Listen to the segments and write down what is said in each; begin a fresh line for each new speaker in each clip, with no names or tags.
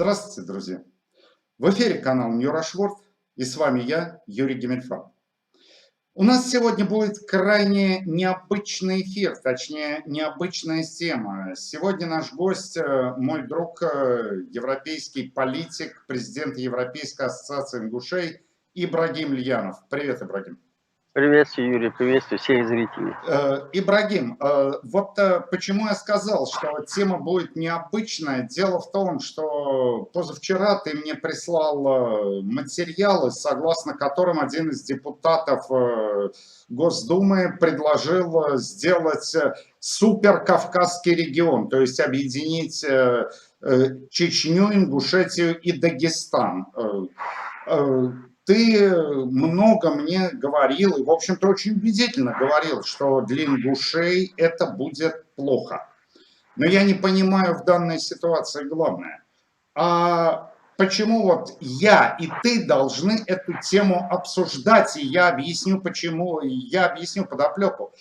Здравствуйте, друзья! В эфире канал Ньюрашворд, и с вами я, Юрий Гемельфарб. У нас сегодня будет крайне необычный эфир, точнее, необычная тема. Сегодня наш гость, мой друг, европейский политик, президент Европейской ассоциации ингушей Ибрагим Льянов. Привет, Ибрагим.
Приветствую, Юрий, приветствую всех зрителей.
Ибрагим, почему я сказал, что тема будет необычная. Дело в том, что позавчера ты мне прислал материалы, согласно которым один из депутатов Госдумы предложил сделать суперкавказский регион, то есть объединить Чечню, Ингушетию и Дагестан. Ты много мне говорил, и, в общем-то, очень убедительно говорил, что для ингушей это будет плохо. Но я не понимаю в данной ситуации главное. А почему вот я и ты должны эту тему обсуждать, и я объясню почему, я объясню подоплеку.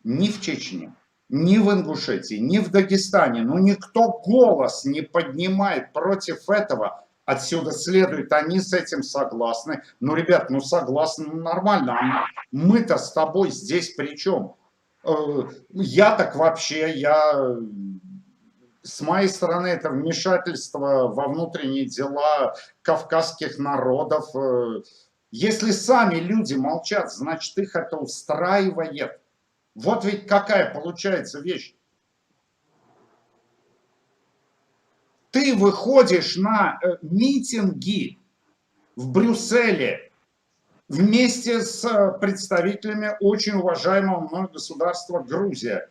Ни в Чечне, ни в Ингушетии, ни в Дагестане, никто голос не поднимает против этого. Отсюда следует, они с этим согласны. Ребят, согласны, нормально. А мы-то с тобой здесь при чем? Я так вообще, с моей стороны, это вмешательство во внутренние дела кавказских народов. Если сами люди молчат, значит, их это устраивает. Вот ведь какая получается вещь. Ты выходишь на митинги в Брюсселе вместе с представителями очень уважаемого мной государства Грузия.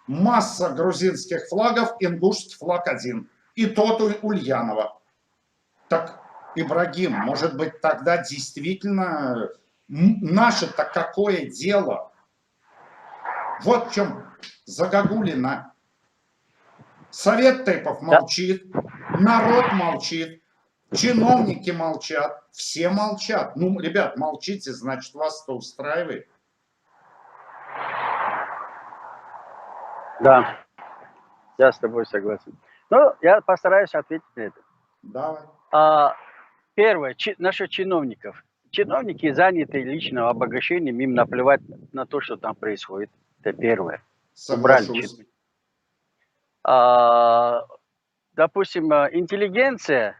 Масса грузинских флагов, ингушский флаг один. И тот у Ульянова. Так, Ибрагим, может быть, тогда действительно наше-то какое дело? Вот в чем загогулина. Совет Тейпов молчит, народ молчит, чиновники молчат, все молчат. Ребят, молчите, значит, вас это устраивает.
Да, я с тобой согласен. Я постараюсь ответить на это.
Давай.
Первое, насчет чиновников. Чиновники заняты личным обогащением, им наплевать на то, что там происходит. Это первое.
Соглашусь.
Допустим, интеллигенция,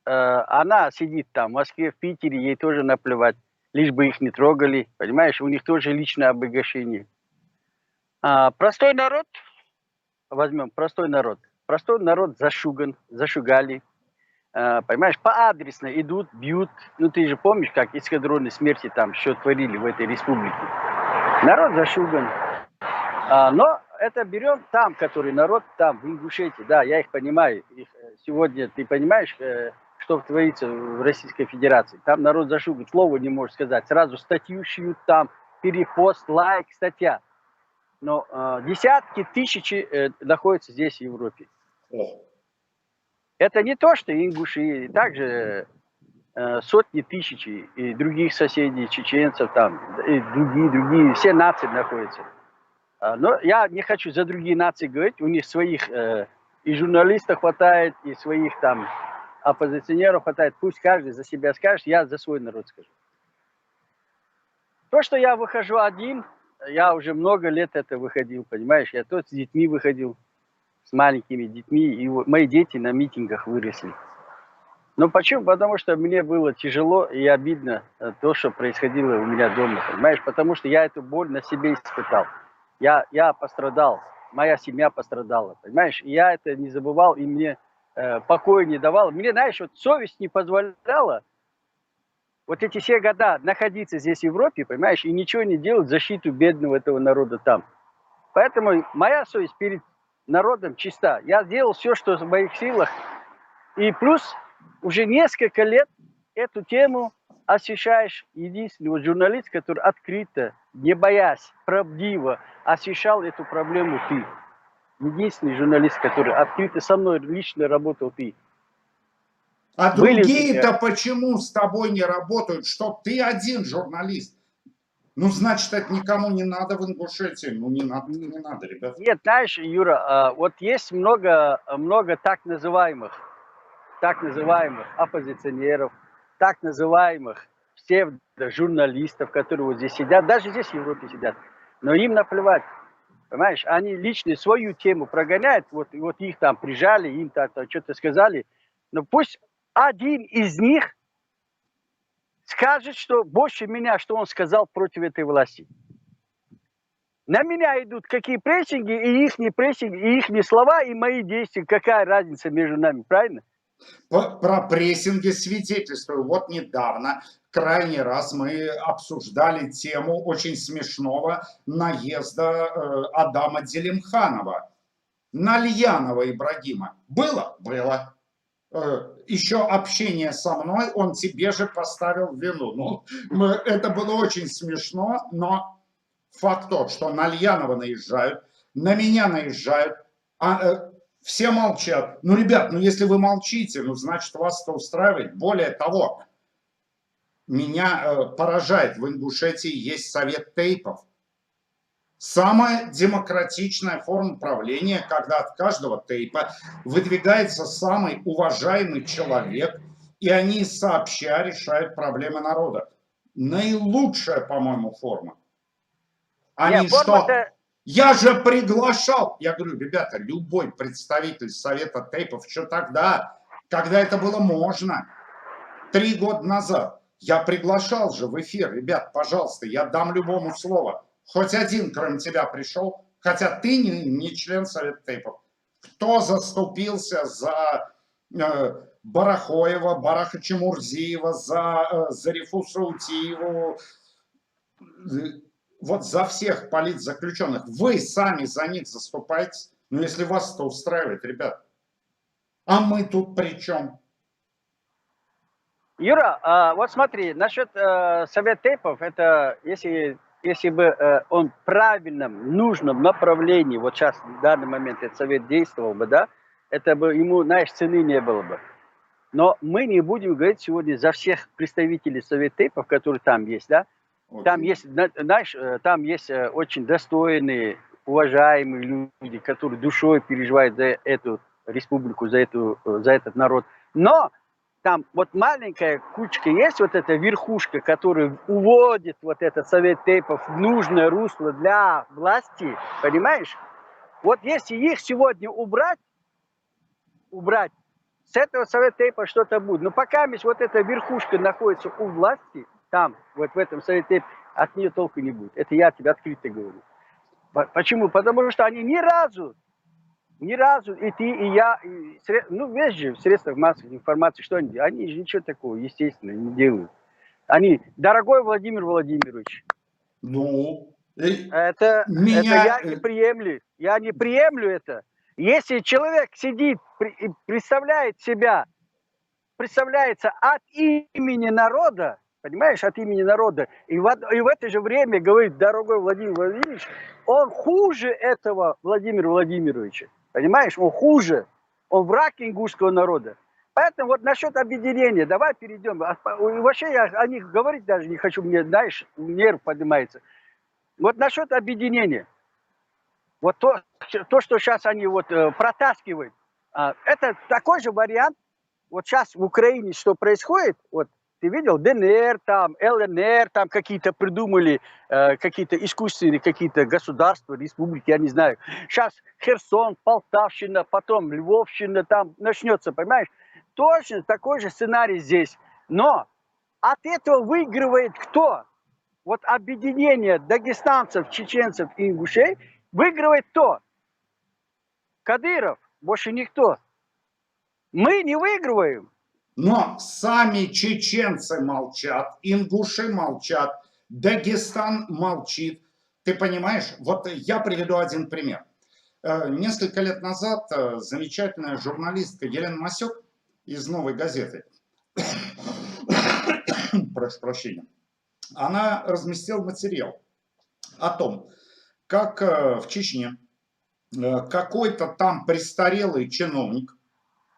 она сидит там в Москве, в Питере, ей тоже наплевать, лишь бы их не трогали, понимаешь, у них тоже личное обогащение. Простой народ, возьмем простой народ зашугали, понимаешь, поадресно идут, бьют, ты же помнишь, как эскадроны смерти там что творили в этой республике. Народ зашуган, но это берем там, который народ там, в Ингушетии, да, я их понимаю. Сегодня ты понимаешь, что творится в Российской Федерации. Там народ зашуган, слова не может сказать. Сразу статью шьют там, перепост, лайк, статья. Но десятки тысяч находятся здесь, в Европе. Это не то, что ингуши, также сотни тысяч и других соседей, чеченцев там, и другие, все нации находятся. Но я не хочу за другие нации говорить, у них своих и журналистов хватает, и своих там оппозиционеров хватает. Пусть каждый за себя скажет, я за свой народ скажу. То, что я выхожу один, я уже много лет это выходил, понимаешь, я тут с детьми выходил, с маленькими детьми, и мои дети на митингах выросли. Но почему? Потому что мне было тяжело и обидно то, что происходило у меня дома, понимаешь, потому что я эту боль на себе испытал. Я пострадал, моя семья пострадала, понимаешь? И я это не забывал, и мне покоя не давал. Мне, знаешь, вот совесть не позволяла вот эти все года находиться здесь в Европе, понимаешь, и ничего не делать в защиту бедного этого народа там. Поэтому моя совесть перед народом чиста. Я сделал все, что в моих силах. И плюс уже несколько лет эту тему освещаешь единственный журналист, который открыто, не боясь, правдиво освещал эту проблему ты. Единственный журналист, который открыто со мной лично работал ты.
А другие-то почему с тобой не работают? Что ты один журналист? Значит, это никому не надо в Ингушетии. Не надо, ребят.
Нет, знаешь, Юра, вот есть много так называемых так называемых оппозиционеров, так называемых псевдожурналистов, которые вот здесь сидят, даже здесь в Европе сидят, но им наплевать. Понимаешь, они лично свою тему прогоняют, вот их там прижали, им там что-то сказали, но пусть один из них скажет, что больше меня, что он сказал против этой власти. На меня идут какие прессинги, и их прессинги, и их слова, и мои действия. Какая разница между нами, правильно?
Про прессинги свидетельствую. Вот недавно, крайний раз мы обсуждали тему очень смешного наезда Адама Делимханова на Льянова Ибрагима. Было? Было. Еще общение со мной, он тебе же поставил вину. Ну, это было очень смешно, но факт тот, что на Льянова наезжают, на меня наезжают, все молчат. Ну, ребят, ну если вы молчите, ну, значит, вас это устраивает. Более того, меня поражает, в Ингушетии есть совет тейпов. Самая демократичная форма правления, когда от каждого тейпа выдвигается самый уважаемый человек, и они сообща решают проблемы народа. Наилучшая, по-моему, форма. Они что? Я же приглашал. Я говорю, ребята, любой представитель совета тейпов, что тогда, когда это было можно, 3 года назад, я приглашал же в эфир, ребят, пожалуйста, я дам любому слово. Хоть один, кроме тебя, пришел, хотя ты не член совета тейпов. Кто заступился за Барахоева, Бараха Чемурзиева, за Зарифу Саутиеву, вот за всех политзаключенных, вы сами за них заступаете, ну если вас это устраивает, ребят. А мы тут при чем?
Юра, вот смотри, насчет совет тейпов, это если бы он в правильном, нужном направлении, вот сейчас, в данный момент этот совет действовал бы, да, это бы ему, знаешь, цены не было бы. Но мы не будем говорить сегодня за всех представителей совет тейпов, которые там есть, да. Там есть, знаешь, там есть очень достойные, уважаемые люди, которые душой переживают за эту республику, за этот народ. Но там вот маленькая кучка есть, вот эта верхушка, которая уводит вот этот совет тейпов в нужное русло для власти, понимаешь? Вот если их сегодня убрать, с этого совета тейпа что-то будет. Но пока вот эта верхушка находится у власти, там, вот в этом совете тейпа, от нее толку не будет. Это я тебе открыто говорю. Почему? Потому что они ни разу, и ты, и я, ну, весь же в средствах массовой информации, что они же ничего такого, естественно, не делают. Они, дорогой Владимир Владимирович,
ну,
это я не приемлю. Я не приемлю это. Если человек сидит и представляется от имени народа, понимаешь, от имени народа, и в это же время говорит, дорогой Владимир Владимирович, он хуже этого Владимира Владимировича. Понимаешь, он хуже. Он враг ингушского народа. Поэтому вот насчет объединения, давай перейдем. Вообще я о них говорить даже не хочу, мне, знаешь, нерв поднимается. Вот насчет объединения. Вот то, что сейчас они вот протаскивают, это такой же вариант. Вот сейчас в Украине что происходит, вот ты видел, ДНР, там, ЛНР, там какие-то придумали, какие-то искусственные какие-то государства, республики, я не знаю. Сейчас Херсон, Полтавщина, потом Львовщина, там начнется, понимаешь? Точно такой же сценарий здесь. Но от этого выигрывает кто? Вот объединение дагестанцев, чеченцев и ингушей выигрывает кто? Кадыров, больше никто. Мы не выигрываем.
Но сами чеченцы молчат, ингуши молчат, Дагестан молчит. Ты понимаешь? Вот я приведу один пример. Несколько лет назад замечательная журналистка Елена Масек из «Новой газеты», прошу прощения, она разместила материал о том, как в Чечне какой-то там престарелый чиновник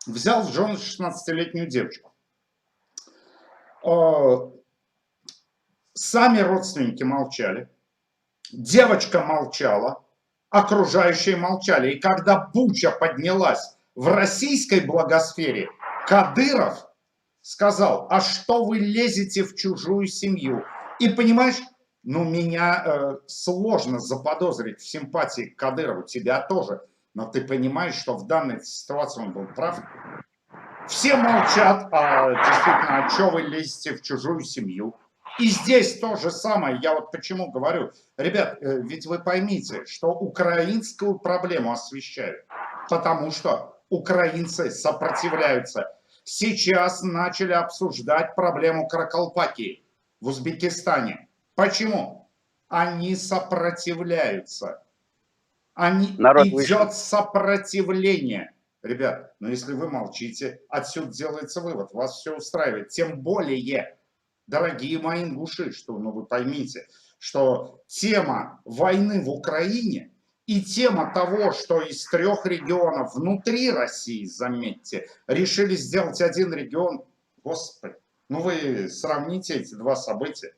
взял в жены 16-летнюю девочку. Сами родственники молчали, девочка молчала, окружающие молчали. И когда буча поднялась в российской благосфере, Кадыров сказал, а что вы лезете в чужую семью? И понимаешь, ну меня сложно заподозрить в симпатии к Кадырову, тебя тоже. Но ты понимаешь, что в данной ситуации он был прав? Все молчат, а действительно, а что вы лезете в чужую семью? И здесь то же самое, я вот почему говорю, ребят, ведь вы поймите, что украинскую проблему освещают, потому что украинцы сопротивляются. Сейчас начали обсуждать проблему Каракалпакии в Узбекистане. Почему? Они сопротивляются.
Народ вышел.
Идет сопротивление. Ребят, но если вы молчите, отсюда делается вывод, вас все устраивает. Тем более, дорогие мои ингуши, что ну, вы поймите, что тема войны в Украине и тема того, что из 3 регионов внутри России, заметьте, решили сделать один регион, господи, ну вы сравните эти два события.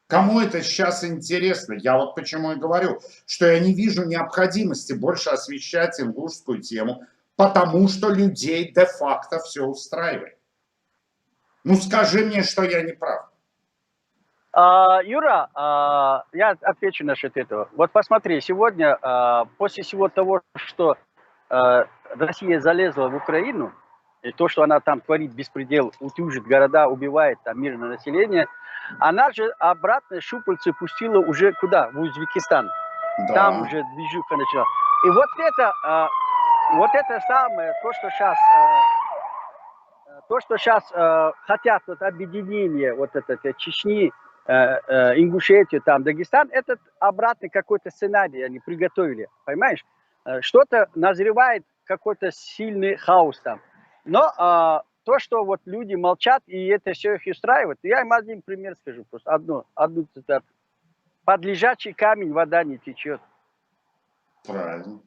Кому это сейчас интересно? Я вот почему и говорю, что я не вижу необходимости больше освещать ингушскую тему, потому что людей де-факто все устраивает. Ну скажи мне, что я не прав.
Юра, я отвечу насчет этого. Вот посмотри, сегодня, после всего того, что Россия залезла в Украину, и то, что она там творит беспредел, утюжит города, убивает там мирное население, она же обратно щупальцы пустила уже куда? В Узбекистан.
Да.
Там уже движуха начала. И вот это самое, то, что сейчас хотят вот объединение вот это Чечни, Ингушетию, там, Дагестан, этот обратный какой-то сценарий они приготовили, понимаешь? Что-то назревает, какой-то сильный хаос там. Но то, что вот люди молчат, и это все их устраивает, я им один пример скажу, просто одну цитату. Под лежачий камень вода не течет.
Правильно.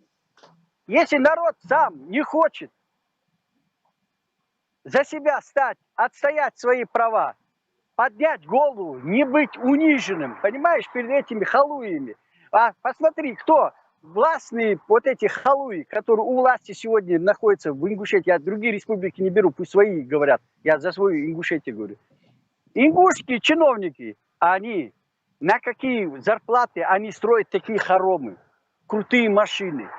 Если народ сам не хочет за себя стать, отстоять свои права, поднять голову, не быть униженным, понимаешь, перед этими халуями. А посмотри, кто властные вот эти халуи, которые у власти сегодня находятся в Ингушетии, я другие республики не беру, пусть свои говорят, я за свою Ингушетию говорю. Ингушские чиновники, они на какие зарплаты они строят такие хоромы, крутые машины.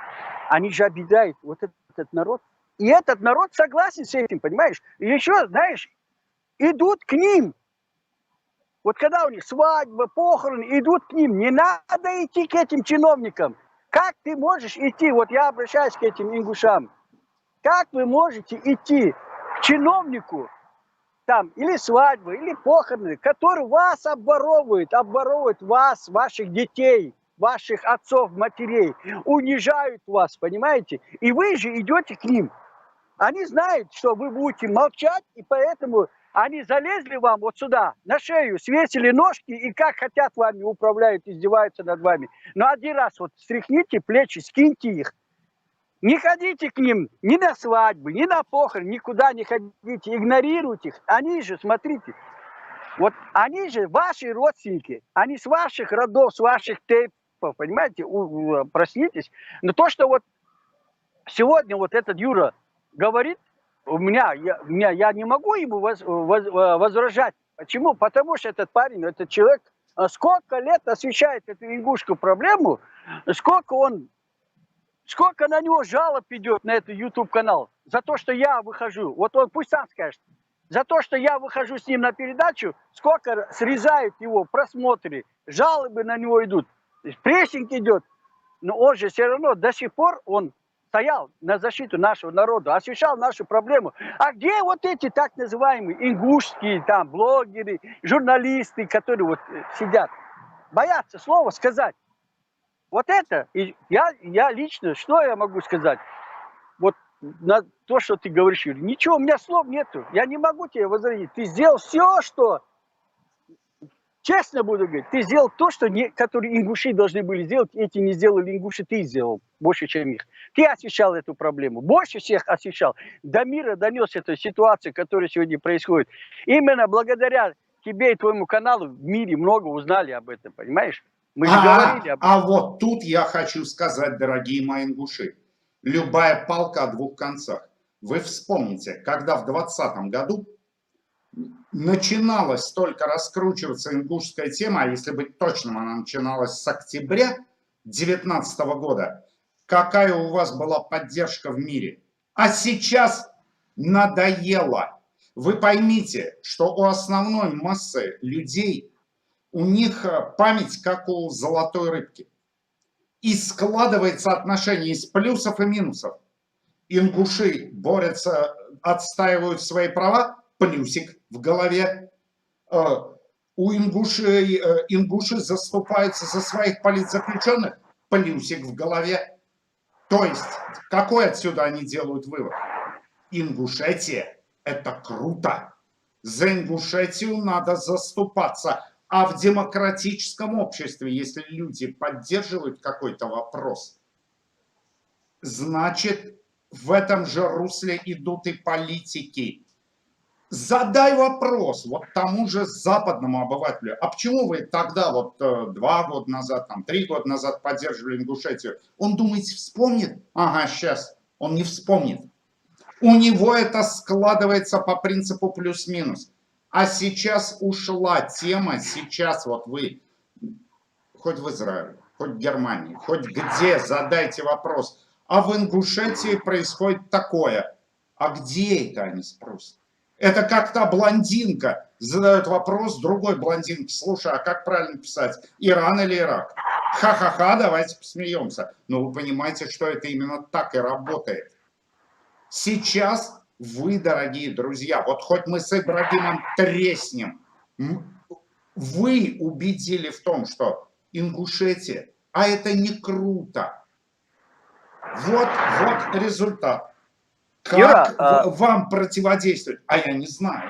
Они же обидают вот этот народ. И этот народ согласен с этим, понимаешь? И еще, знаешь, идут к ним. Вот когда у них свадьба, похороны, идут к ним. Не надо идти к этим чиновникам. Как ты можешь идти? Вот я обращаюсь к этим ингушам. Как вы можете идти к чиновнику, там, или свадьбы, или похороны, который вас обворовывает вас, ваших детей, ваших отцов, матерей, унижают вас, понимаете? И вы же идете к ним. Они знают, что вы будете молчать, и поэтому они залезли вам вот сюда, на шею, свесили ножки, и как хотят вами управляют, издеваются над вами. Но один раз вот стряхните плечи, скиньте их. Не ходите к ним ни на свадьбы, ни на похороны, никуда не ходите, игнорируйте их. Они же, смотрите, вот они же ваши родственники, они с ваших родов, с ваших тейпов, понимаете, проснитесь. Но то, что вот сегодня вот этот Юра говорит, я не могу ему возражать. Почему? Потому что этот парень, этот человек, сколько лет освещает эту ингушскую проблему, сколько на него жалоб идет на этот YouTube-канал за то, что я выхожу. Вот он пусть сам скажет. За то, что я выхожу с ним на передачу, сколько срезают его просмотры, жалобы на него идут, прессинг идет. Но он же все равно до сих пор он стоял на защиту нашего народа, освещал нашу проблему. А где вот эти так называемые ингушские там блогеры, журналисты, которые вот сидят, боятся слова сказать? Вот это, и я лично, что я могу сказать? Вот на то, что ты говоришь, Юрий, ничего, у меня слов нету, я не могу тебе возразить. Ты сделал все, что, честно буду говорить, ты сделал то, что которые ингуши должны были сделать, эти не сделали ингуши, ты сделал больше, чем их. Ты освещал эту проблему, больше всех освещал. До мира донес эту ситуацию, которая сегодня происходит. Именно благодаря тебе и твоему каналу в мире много узнали об этом, понимаешь? Мы же говорили об этом.
А вот тут я хочу сказать, дорогие мои ингуши, любая палка о двух концах. Вы вспомните, когда в 2020 году начиналась только раскручиваться ингушская тема, а если быть точным, она начиналась с октября 2019 года, какая у вас была поддержка в мире. А сейчас надоело. Вы поймите, что у основной массы людей, у них память как у золотой рыбки. И складывается отношение из плюсов и минусов. Ингуши борются, отстаивают свои права, плюсик в голове. У ингуши заступаются за своих политзаключенных, плюсик в голове. То есть, какой отсюда они делают вывод? Ингушетия – это круто. За Ингушетию надо заступаться. А в демократическом обществе, если люди поддерживают какой-то вопрос, значит, в этом же русле идут и политики. Задай вопрос вот тому же западному обывателю. А почему вы тогда, вот 2 года назад, 3 года назад поддерживали Ингушетию? Он, думаете, вспомнит? Ага, сейчас. Он не вспомнит. У него это складывается по принципу плюс-минус. А сейчас ушла тема, сейчас вот вы, хоть в Израиле, хоть в Германии, хоть где, задайте вопрос. А в Ингушетии происходит такое. А где это, они спросят? Это как та блондинка задает вопрос другой блондинке. Слушай, а как правильно писать? Иран или Ирак? Ха-ха-ха, давайте посмеемся. Но вы понимаете, что это именно так и работает. Сейчас вы, дорогие друзья, вот хоть мы с Ибрагимом треснем, вы убедили в том, что Ингушетия, а это не круто. Вот результат. Как
Юра,
вам противодействовать? А я не знаю.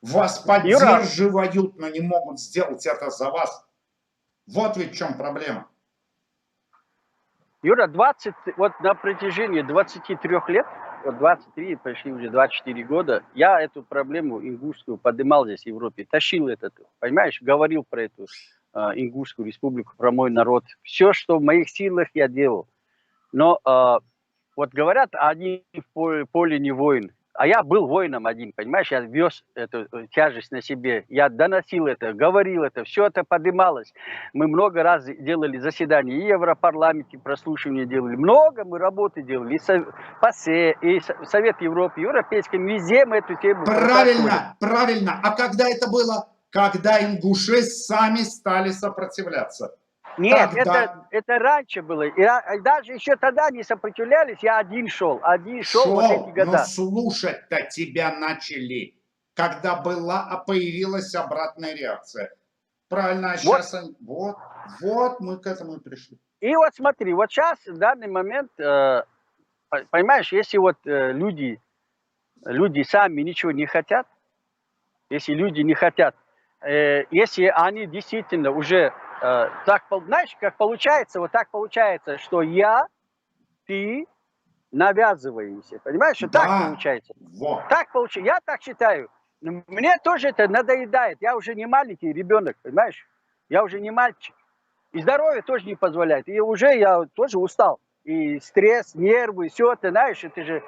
Вас поддерживают, но не могут сделать это за вас. Вот ведь в чем проблема.
Юра, вот на протяжении 23 лет, вот 23, почти уже 24 года, я эту проблему ингушскую поднимал здесь в Европе, тащил это, понимаешь, говорил про эту ингушскую республику, про мой народ. Все, что в моих силах, я делал. Но вот говорят, один в поле не воин. А я был воином один, понимаешь, я вез эту тяжесть на себе, я доносил это, говорил это, все это поднималось. Мы много раз делали заседания, и в Европарламенте прослушивания делали, много мы работы делали, и ПАСЕ, и Совет Европы, Европейском, везде мы эту тему
Правильно, правильно. А когда это было? Когда ингуши сами стали сопротивляться.
Нет, это раньше было. И даже еще тогда не сопротивлялись, я один шел вот эти года.
Но слушать-то тебя начали, когда появилась обратная реакция. Правильно, а сейчас вот мы к этому и пришли.
И вот смотри, вот сейчас, в данный момент, понимаешь, если вот люди сами ничего не хотят, если люди не хотят, если они действительно уже так, знаешь, как получается, вот так получается, что ты навязываемся, понимаешь, что
Да,
так получается.
Вот.
Так получается, я так считаю. Мне тоже это надоедает, я уже не маленький ребенок, понимаешь, я уже не мальчик. И здоровье тоже не позволяет, и уже я тоже устал. И стресс, нервы, все это, знаешь, это же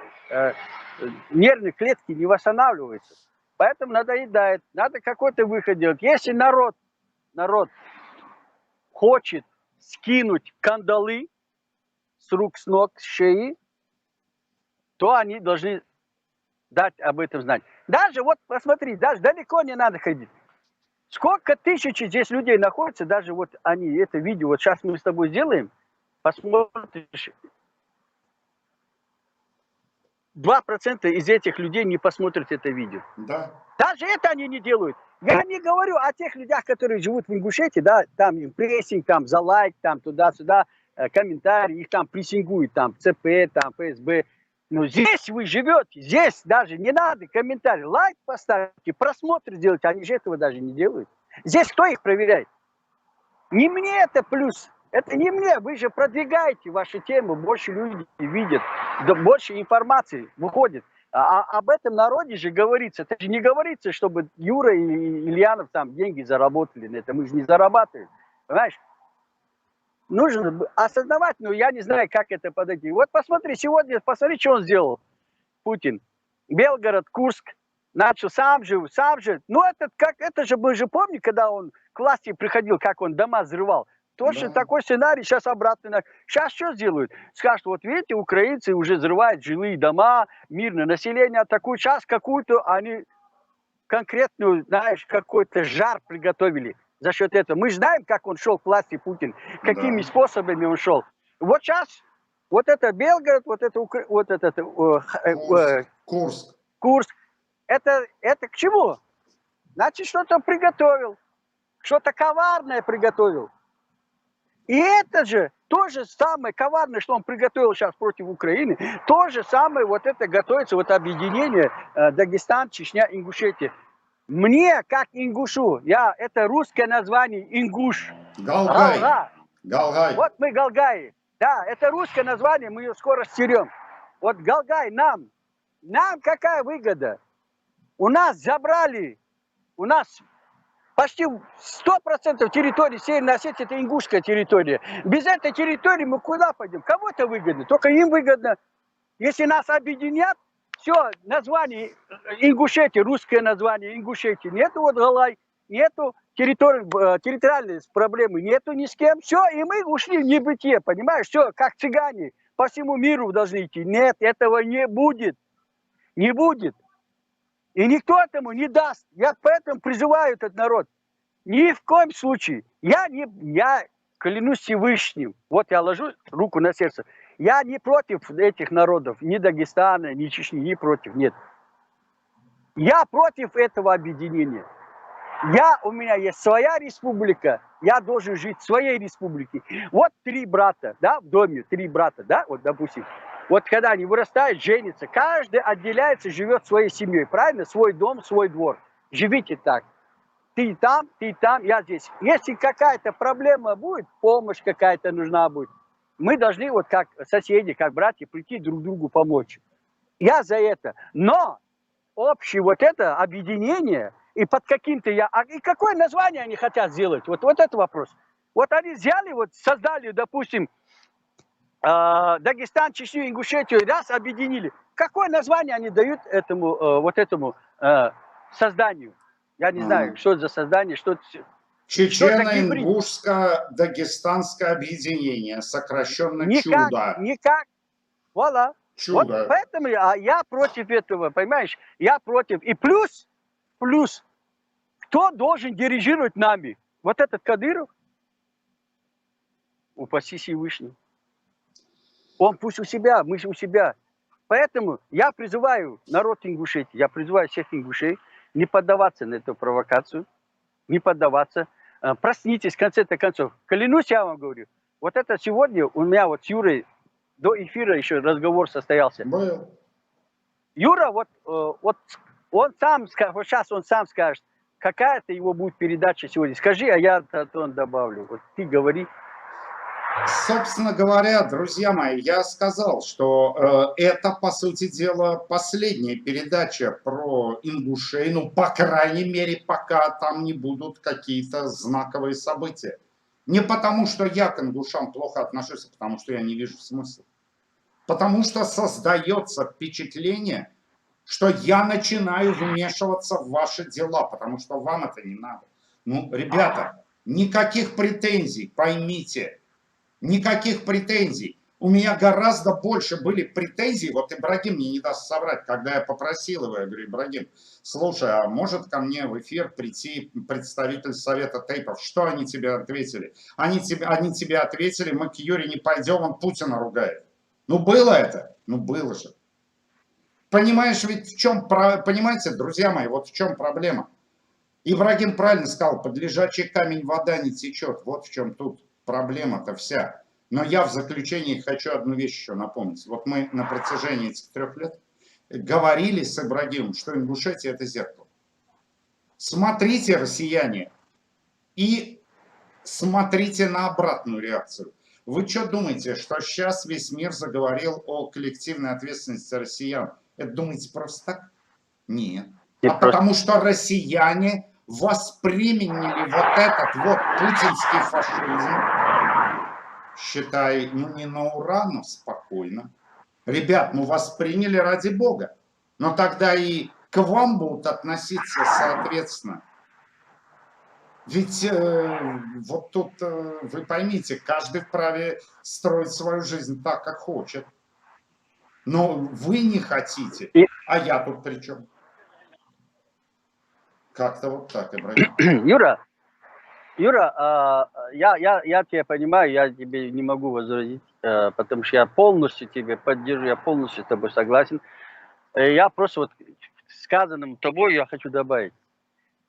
нервные клетки не восстанавливаются. Поэтому надоедает, надо какой-то выход делать. Если народ хочет скинуть кандалы с рук, с ног, с шеи, то они должны дать об этом знать. Даже вот посмотри, даже далеко не надо ходить. Сколько тысяч здесь людей находится, даже вот они, это видео, вот сейчас мы с тобой сделаем, посмотришь, 2% из этих людей не посмотрят это видео.
Да.
Даже это они не делают. Я не говорю о тех людях, которые живут в Ингушетии, да, там им прессинг, там за лайк, там туда-сюда, комментарии, их там прессингуют, там ЦП, там ФСБ. Но здесь вы живете, здесь даже не надо комментарий, лайк поставьте, просмотр сделайте, они же этого даже не делают. Здесь кто их проверяет? Не мне это плюс, это не мне, вы же продвигаете ваши темы, больше люди видят, больше информации выходит. А об этом народе же говорится. Это же не говорится, чтобы Юра и Ильянов там деньги заработали на это. Мы же не зарабатываем. Понимаешь? Нужно осознавать, но я не знаю, как это подойти. Вот посмотри, сегодня, посмотри, что он сделал. Путин. Белгород, Курск. Начал сам же. Ну, это же, мы же помним, когда он к власти приходил, как он дома взрывал. Точно
Да.
такой сценарий сейчас обратно. Сейчас что сделают? Скажут, вот видите, украинцы уже взрывают жилые дома, мирное население атакуют. Сейчас какую-то они конкретную, знаешь, какой-то жар приготовили за счет этого. Мы знаем, как он шел к власти, Путин, какими
Да.
способами он шел. Вот сейчас, вот это Белгород, вот это
Курск.
Курск, это к чему? Значит, что-то приготовил, что-то коварное приготовил. И это же то же самое коварное, что он приготовил сейчас против Украины, то же самое вот это готовится, вот объединение Дагестан, Чечня, Ингушетия. Мне, как ингушу, это русское название ингуш.
Галгай.
Галга.
Галгай.
Вот мы Галгаи. Да, это русское название, мы ее скоро стерем. Вот Галгай нам какая выгода? У нас забрали, у нас почти 100% территории Северной Осетии это ингушская территория. Без этой территории мы куда пойдем? Кому это выгодно? Только им выгодно. Если нас объединят, все, название Ингушетии, русское название Ингушетии, нету вот Галай, нету территориальной проблемы, нету ни с кем. Все, и мы ушли в небытие, понимаешь? Все, как цыгане, по всему миру должны идти. Нет, этого не будет. Не будет. И никто этому не даст. Я поэтому призываю этот народ. Ни в коем случае. Я клянусь Всевышним. Вот я ложу руку на сердце. Я не против этих народов. Ни Дагестана, ни Чечни, не против. Нет. Я против этого объединения. У меня есть своя республика. Я должен жить в своей республике. Вот 3 брата, да, в доме 3 брата, да, вот допустим. Вот когда они вырастают, женятся, каждый отделяется, живет своей семьей, правильно? Свой дом, свой двор. Живите так. Ты там, я здесь. Если какая-то проблема будет, помощь какая-то нужна будет, мы должны вот как соседи, как братья, прийти друг другу помочь. Я за это. Но общее вот это объединение, и под каким-то и какое название они хотят сделать? Вот это вопрос. Вот они взяли, вот создали, допустим, Дагестан, Чечню, Ингушетию, раз объединили. Какое название они дают этому созданию? Я не знаю, что это за создание, что
Чечено-ингушско-дагестанское объединение, сокращенно ЧУДО.
Никак. Вуаля. Вот поэтому я против этого, понимаешь? Я против. И плюс, кто должен дирижировать нами? Вот этот Кадыров? Упаси Всевышний. Он пусть у себя, мы же у себя. Поэтому я призываю народ Ингушетии, я призываю всех ингушей не поддаваться на эту провокацию, не поддаваться. Проснитесь в конце-то концов. Клянусь, я вам говорю. Вот это сегодня у меня вот с Юрой до эфира еще разговор состоялся.
Был.
Юра, вот он сам, вот сейчас он сам скажет, какая-то его будет передача сегодня. Скажи, а я добавлю. Вот ты говори.
Собственно говоря, друзья мои, я сказал, что это, по сути дела, последняя передача про ингушей, ну, по крайней мере, пока там не будут какие-то знаковые события. Не потому, что я к ингушам плохо отношусь, а потому что я не вижу смысла. Потому что создается впечатление, что я начинаю вмешиваться в ваши дела, потому что вам это не надо. Ну, ребята, никаких претензий, поймите. Никаких претензий. У меня гораздо больше были претензий. Вот Ибрагим мне не даст соврать, когда я попросил его, я говорю: Ибрагим, слушай, а может ко мне в эфир прийти представитель Совета Тейпов? Что они тебе ответили? Они тебе ответили: мы к Юре не пойдем, он Путина ругает. Ну было это? Ну было же. Понимаешь, ведь в чем, понимаете, друзья мои, вот в чем проблема. Ибрагим правильно сказал: под лежачий камень вода не течет. Вот в чем тут проблема-то вся. Но я в заключении хочу одну вещь еще напомнить. Вот мы на протяжении этих 3 лет говорили с Ибрагимом, что Ингушетия — это зеркало. Смотрите, россияне, и смотрите на обратную реакцию. Вы что думаете, что сейчас весь мир заговорил о коллективной ответственности россиян? Это думаете просто так? Нет. Потому что россияне восприняли вот этот вот путинский фашизм, считай, ну не на ура, но спокойно. Ребят, ну вас приняли ради Бога. Но тогда и к вам будут относиться соответственно. Ведь вот тут вы поймите, каждый вправе строить свою жизнь так, как хочет. Но вы не хотите,
И,
а я тут при чем? Как-то вот так, Ибрагим.
Юра, я тебя понимаю, я тебе не могу возразить, потому что я полностью тебя поддерживаю, я полностью с тобой согласен. Я просто вот сказанным тобой я хочу добавить.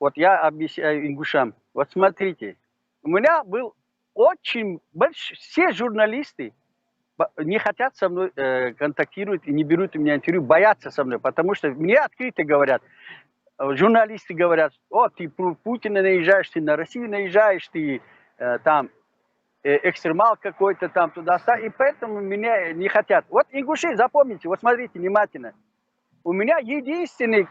Вот я объясняю ингушам. Вот смотрите, у меня был очень большой, все журналисты не хотят со мной контактировать и не берут у меня интервью, боятся со мной, потому что мне открыто говорят, журналисты говорят, о, ты Путина наезжаешь, ты на Россию наезжаешь, ты там экстремал какой-то там туда, и поэтому меня не хотят. Вот ингуши, запомните, вот смотрите внимательно. У меня единственный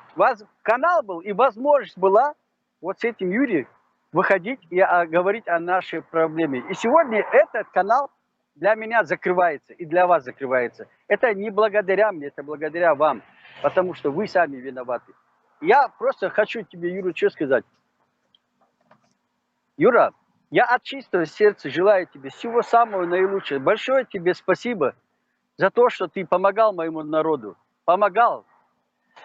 канал был и возможность была вот с этим Юрием выходить и говорить о нашей проблеме. И сегодня этот канал для меня закрывается и для вас закрывается. Это не благодаря мне, это благодаря вам, потому что вы сами виноваты. Я просто хочу тебе, Юра, что сказать. Юра, я от чистого сердца желаю тебе всего самого наилучшего. Большое тебе спасибо за то, что ты помогал моему народу. Помогал.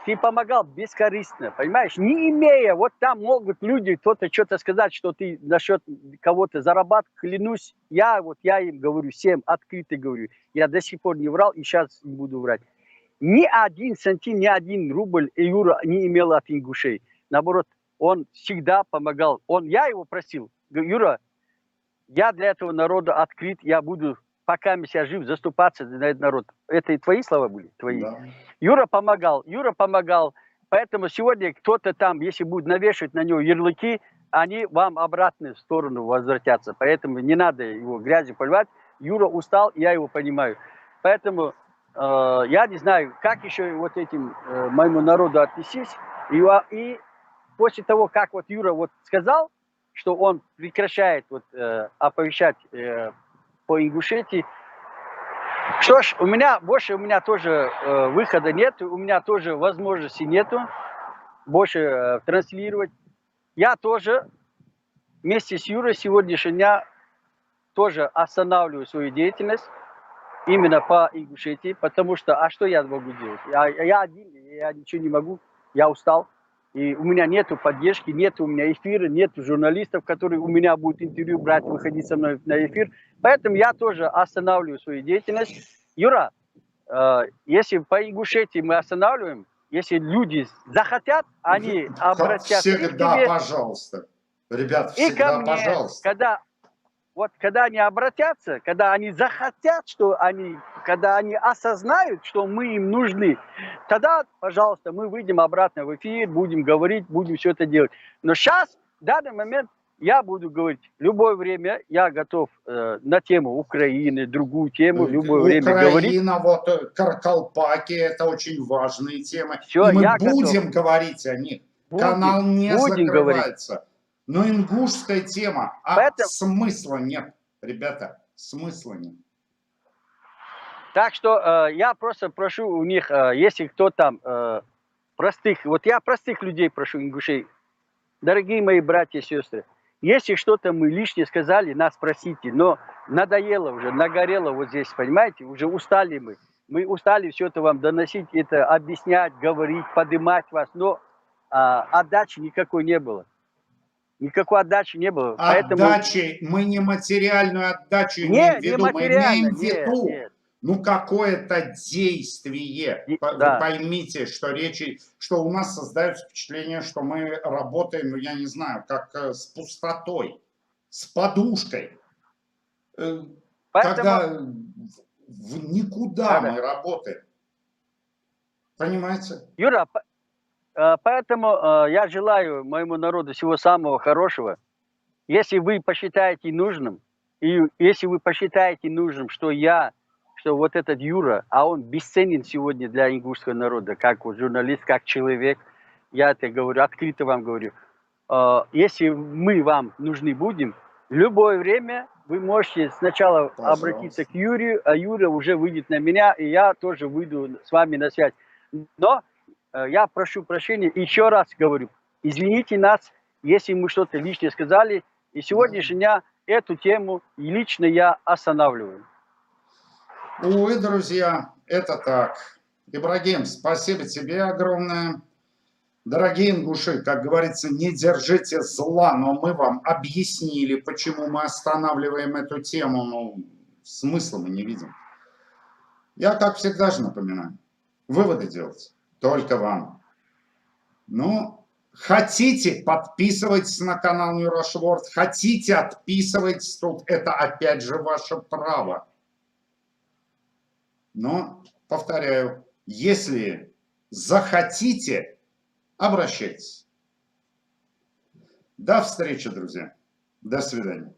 Ты помогал бескорыстно, понимаешь? Не имея, вот там могут люди, кто-то что-то сказать, что ты насчет кого-то зарабатываешь, клянусь, я им говорю, всем открыто говорю, я до сих пор не врал и сейчас не буду врать. Ни один сантим, ни один рубль Юра не имел от ингушей. Наоборот, он всегда помогал. Я его просил, говорю, Юра, я для этого народа открыт, я буду, пока я жив, заступаться за этот народ. Это и твои слова были? Твои. Да. Юра помогал. Поэтому сегодня кто-то там, если будет навешивать на него ярлыки, они вам обратно в сторону возвратятся. Поэтому не надо его грязью поливать. Юра устал, я его понимаю. Поэтому я не знаю, как еще вот этим моему народу отнестись. И после того, как вот Юра вот сказал, что он прекращает оповещать по Ингушетии. Что ж, у меня тоже выхода нет, у меня тоже возможности нету больше транслировать. Я тоже вместе с Юрой сегодняшнего дня тоже останавливаю свою деятельность именно по Ингушетии, потому что, а что я могу делать? Я один, я ничего не могу, я устал. И у меня нету поддержки, нет у меня эфира, нет журналистов, которые у меня будут интервью брать, выходить со мной на эфир. Поэтому я тоже останавливаю свою деятельность. Юра, если по Ингушетии мы останавливаем, если люди захотят, они обратятся
всегда,
и к тебе,
пожалуйста. Ребят,
и
всегда,
ко мне,
пожалуйста.
когда они обратятся, когда они захотят, когда они осознают, что мы им нужны, тогда, пожалуйста, мы выйдем обратно в эфир, будем говорить, будем все это делать. Но сейчас, в данный момент, я буду говорить, любое время я готов на тему Украины, другую тему, любое время говорить.
Украина, вот Каракалпаки, это очень важные темы.
Все,
и мы будем говорить о них. Канал не закрывается. Говорить. Но ингушская тема, смысла нет, ребята, смысла нет.
Так что я просто прошу у них, если кто там простых, вот я простых людей прошу, ингушей, дорогие мои братья и сестры, если что-то мы лишнее сказали, нас спросите, но надоело уже, нагорело вот здесь, понимаете, уже устали мы. Мы устали все это вам доносить, это объяснять, говорить, поднимать вас, но отдачи никакой не было. Никакой отдачи не было.
Отдачи, мы не материальную отдачу имеем в виду, мы имеем в виду, ну, какое-то действие. Да. Вы поймите, что у нас создается впечатление, что мы работаем, ну, я не знаю, как с пустотой, с подушкой. Когда никуда мы работаем. Понимаете?
Юра, поэтому я желаю моему народу всего самого хорошего. Если вы посчитаете нужным, и если вы посчитаете нужным, что вот этот Юра, а он бесценен сегодня для ингушского народа, как вот журналист, как человек, я это говорю, открыто вам говорю. Если мы вам нужны будем, В любое время вы можете сначала
Пожалуйста.
обратиться к Юрию, а Юра уже выйдет на меня, и я тоже выйду с вами на связь. Но я прошу прощения, еще раз говорю, извините нас, если мы что-то лишнее сказали, и сегодняшний дня эту тему лично я останавливаю.
Увы, друзья, это так. Ибрагим, спасибо тебе огромное. Дорогие ингуши, как говорится, не держите зла, но мы вам объяснили, почему мы останавливаем эту тему. Ну, смысла мы не видим. Я, как всегда же напоминаю, выводы делать только вам. Ну, хотите, подписывайтесь на канал New Rush World, хотите, отписывайтесь тут, это опять же ваше право. Но, повторяю, если захотите, обращайтесь. До встречи, друзья. До свидания.